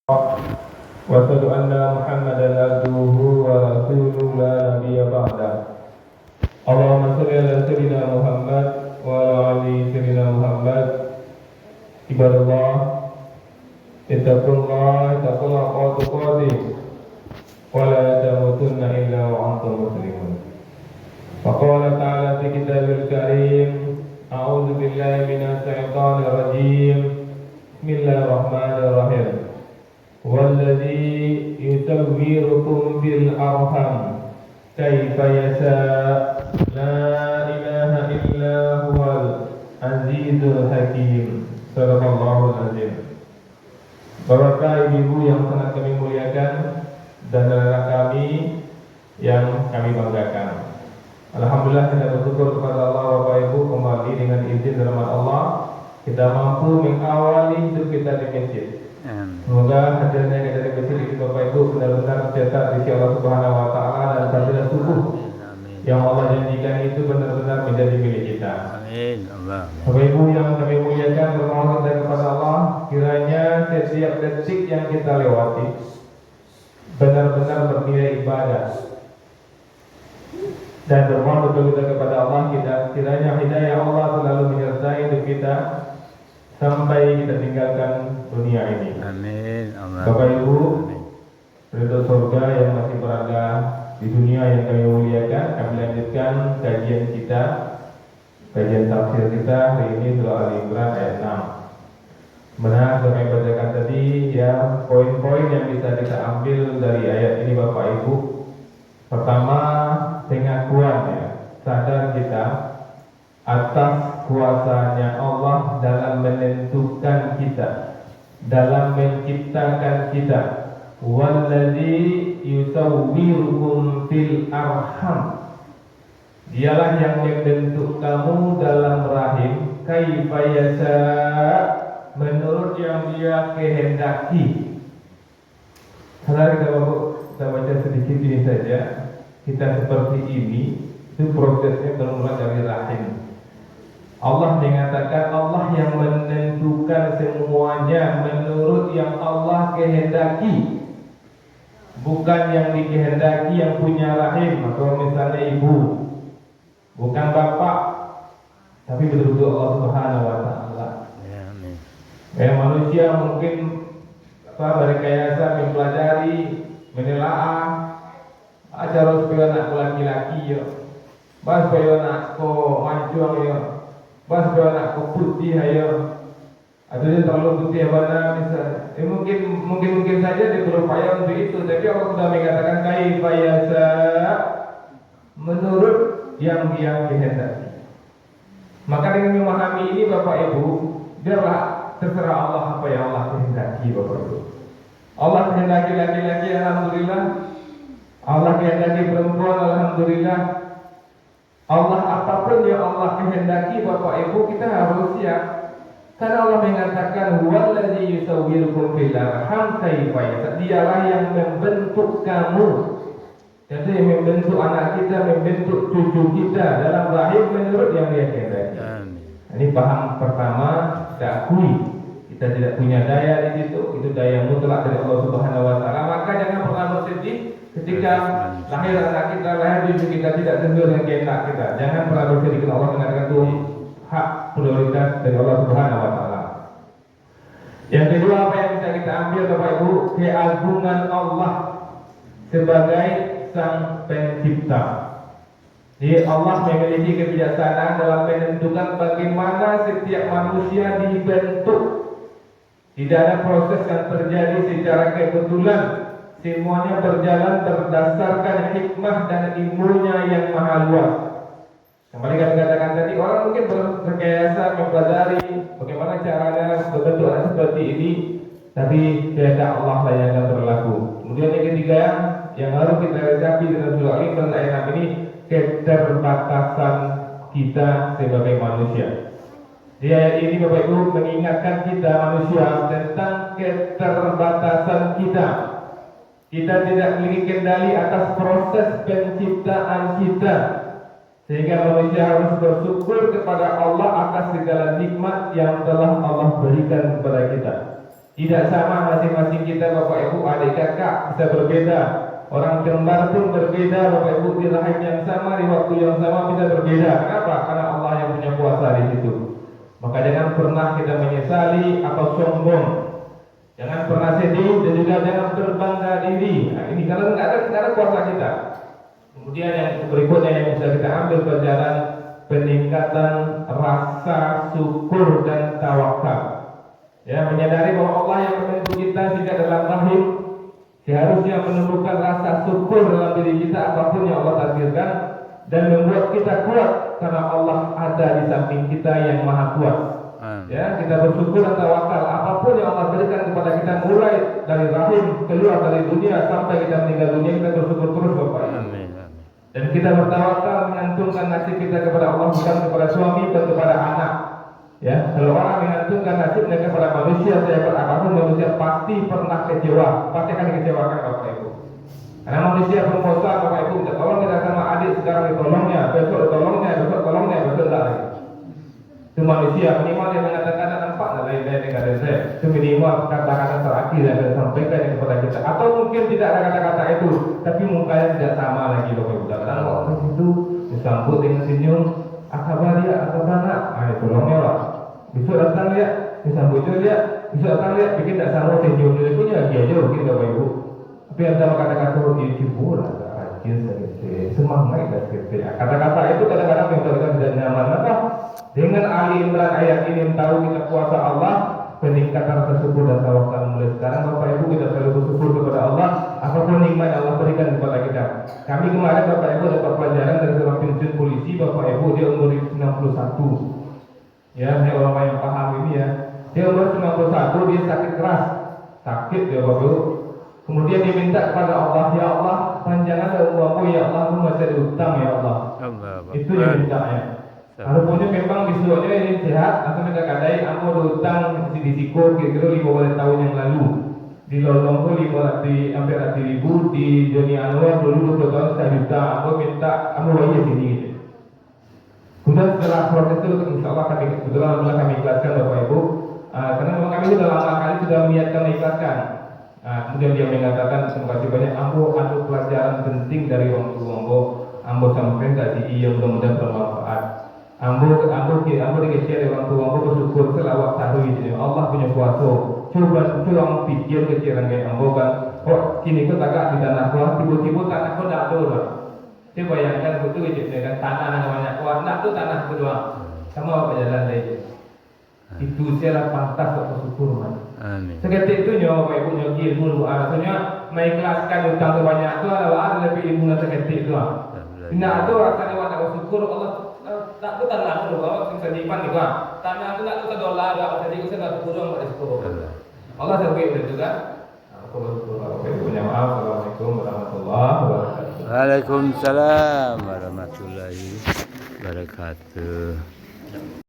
وأشهد أن محمدا عبده ورسوله لا نبي بعده. اللهم صل على سيدنا محمد وعلى آل سيدنا محمد. عباد الله اتقوا الله حق تقاته ولا تموتن إلا وأنتم مسلمون. فقال تعالى في كتابه الكريم: أعوذ بالله من الشيطان الرجيم. بسم الله الرحمن الرحيم. والذي يصوركم في الأرحام كيف يشاء لا إله إلا هو العزيز الحكيم. Sadaqallahul azim. Bapak ibu yang sangat kami muliakan dan anak kami yang kami banggakan, alhamdulillah kita bersyukur kepada Allah Bapak Ibu kembali dengan izin rahmat Allah kita mampu mengawali hidup kita di masjid. Semoga hadirnya kita di masjid ini Bapak Ibu benar-benar tercetak di sisi Allah Subhanahu Wa Taala dan fadilah subuh yang Allah janjikan itu benar-benar menjadi milik kita. Amin. Bapak Ibu yang kami muliakan, bermohon kepada Allah kiranya setiap detik yang kita lewati benar-benar bernilai ibadah, dan bermohon betul kita kepada Allah kiranya hidayah Allah selalu menyertai hidup kita sampai kita tinggalkan dunia ini. Amin. Bapak Ibu, penduduk surga yang masih berada di dunia yang kami muliakan, kami lanjutkan kajian kita, kajian tafsir kita hari ini surah Al-Imran ayat 6. Benar kami bacakan tadi ya, poin-poin yang bisa kita ambil dari ayat ini Bapak Ibu. Pertama, pengakuan ya, sadar kita atas kuasanya Allah dalam menentukan kita, dalam menciptakan kita. Walladzi yusawwirukum fil arham, dialah yang membentuk kamu dalam rahim, kaifa yasha, menurut yang dia kehendaki. Kalau kita baca sedikit ini saja, kita seperti ini, itu prosesnya bermula dari rahim. Allah mengatakan Allah yang menentukan semuanya menurut yang Allah kehendaki, bukan yang dikehendaki yang punya rahim atau misalnya ibu, bukan bapak, tapi betul-betul Allah Subhanahu Wa Taala. Manusia mungkin berrekayasa mempelajari, menelaah acara supaya anak laki-laki ya, bahas supaya anak ko mancung ya, bahas supaya anak ko putih ya, atau dia terlalu putih mana misalnya. Mungkin saja dia berupaya untuk itu, tapi Allah sudah mengatakan kaifa yasha, menurut yang dia kehendaki. Maka dengan memahami ini Bapak Ibu, biarlah terserah Allah apa yang Allah kehendaki Bapak Ibu. Allah kehendaki laki-laki, alhamdulillah. Allah kehendaki perempuan, alhamdulillah. Allah apapun yang Allah kehendaki Bapak Ibu, kita harus siap. Karena Allah mengatakan huwallazi yusawwirukum fil arham kaifa yasha, dialah yang membentuk kamu. Jadi yang membentuk anak kita, membentuk cucu kita dalam rahim menurut yang dia kehendaki. Ini paham pertama, kita akui kita tidak punya daya di situ, itu daya mutlak dari Allah Subhanahu Wa Taala. Maka jangan pernah bersedih ketika lahir anak kita, lahir cucu kita tidak sesuai dengan kehendak kita. Jangan pernah bersedih karena Allah mengatakan itu hak prioritas dari Allah Subhanahu Wa Taala. Yang kedua, apa yang bisa kita ambil Bapak Ibu, keagungan Allah sebagai Sang Pencipta. Jadi Allah memiliki kebijaksanaan dalam menentukan bagaimana setiap manusia dibentuk. Tidak ada proses yang terjadi secara kebetulan. Semuanya berjalan berdasarkan hikmah dan ilmunya yang maha luas. Kembali kami katakan tadi, orang mungkin berrekayasa mempelajari bagaimana caranya berbentuk anak seperti ini, tapi kehendak Allah lah yang akan berlaku. Kemudian yang ketiga yang harus kita resapi dengan surah Al-Imran ayat 6 ini, keterbatasan kita sebagai manusia. Di ayat ini Bapak Ibu mengingatkan kita manusia tentang keterbatasan kita. Kita tidak memiliki kendali atas proses penciptaan kita, sehingga manusia harus bersyukur kepada Allah atas segala nikmat yang telah Allah berikan kepada kita. Tidak sama masing-masing kita Bapak Ibu, adik kakak bisa berbeda. Orang kembar pun berbeda Bapak Ibu, di rahim yang sama, di waktu yang sama bisa berbeda. Kenapa? Karena Allah yang punya kuasa di situ. Maka jangan pernah kita menyesali atau sombong. Jangan pernah sedih dan juga jangan berbangga diri. Nah, ini karena nggak ada kuasa kita. Kemudian yang berikutnya yang bisa kita ambil pelajaran, peningkatan rasa syukur dan tawakal. Ya, menyadari bahwa Allah yang membentuk kita sejak dalam rahim seharusnya menumbuhkan rasa syukur dalam diri kita apapun yang Allah takdirkan dan membuat kita kuat karena Allah ada di samping kita yang maha kuat. Ya, kita bersyukur dan tawakal apapun yang Allah berikan kepada kita mulai dari rahim keluar dari dunia sampai kita meninggal dunia, kita bersyukur terus Bapak. Amin. Dan kita bertawakal menggantungkan nasib kita kepada Allah, bukan kepada suami dan kepada anak. Ya, kalau orang menggantungkan nasibnya kepada manusia, saya berapapun manusia pasti pernah kecewa, pasti akan dikecewakan Bapak Ibu. Karena manusia berdosa Bapak Ibu, tolong kita sama adik sekarang ditolongnya, besok ditolongnya, besok tolongnya, besok enggak lagi. Itu manusia, minimal dia mengatakan nampak dan lain-lain dengan saya. Itu minimal kata-kata terakhir yang akan disampaikan kepada kita. Atau mungkin tidak ada kata-kata itu, tapi mukanya tidak sama lagi Bapak Ibu. Datang orang itu disambut dengan senyum. Akabar dia, akabar nak, tolongnya lah. Besok datang dia, disambut dia, besok datang dia, bikin tak sama senyum dia punya lagi aja mungkin Bapak Ibu. Tapi ada kata-kata dia cibur, agak rajin sedikit, semangat dan sedikit. Kata-kata itu kadang-kadang yang kita tidak nyaman. Maka dengan Ali Imran ayat ini tahu kita kuasa Allah, peningkatan rasa syukur dan tawakal mulai sekarang Bapak Ibu kita selalu bersyukur kepada Allah apapun nikmat yang Allah berikan kepada kita. Kami kemarin Bapak Ibu dapat pelajaran dari seorang pensiun polisi Bapak Ibu, dia umur 91. Ya, ini orang yang paham ini ya. Dia umur 91, dia sakit keras, sakit dia Bapak Ibu. Kemudian dia minta kepada Allah, ya Allah panjangkan umurku ya Allah, aku masih ada utang ya Allah. Itu yang mintanya. Harusnya memang disuruhnya ini sehat, atau mereka kadai, aku ada utang di Siko kira-kira 15 tahun yang lalu. Di London tuh 500 ribu, di Joni Anwar dulu 20 tahun 1 juta. Aku minta, aku bayar sini gitu. Kemudian setelah proses itu, insya Allah kami ikhlaskan Bapak Ibu. Karena memang kami sudah lama kali sudah niatkan mengikhlaskan. Kemudian dia mengatakan, terima kasih banyak. Ambo ada pelajaran penting dari orang tua Ambo sampai kasih iya mudah-mudahan bermanfaat. Ambo dikasih dari orang tua Ambo bersyukur selawat tahu ini. Allah punya kuasa. Coba orang pikir kecilan kayak Ambo kan. Oh kini kau tagak di tanah kuah, tiba-tiba tanah kau tak ada lah. Dia bayangkan betul kan tanah yang banyak warna tu tanah kedua. Sama apa jalan lain. Itu saya pantas untuk bersyukur man. Seketika itu nyawa Bapak Ibu nyogi ilmu doa. Rasanya mengikhlaskan utang sebanyak itu adalah ada lebih ilmu dan seketika itu. Tidak ada rasanya wadah bersyukur Allah. Tak tu tanah aku doa sing sedipan ni kan. Tanah aku nak tu $1 dah tadi aku sudah kurang pada syukur. Allah sebut itu kan. Aku bersyukur Bapak Ibu nya maaf. Assalamualaikum warahmatullahi wabarakatuh. Waalaikumsalam warahmatullahi wabarakatuh.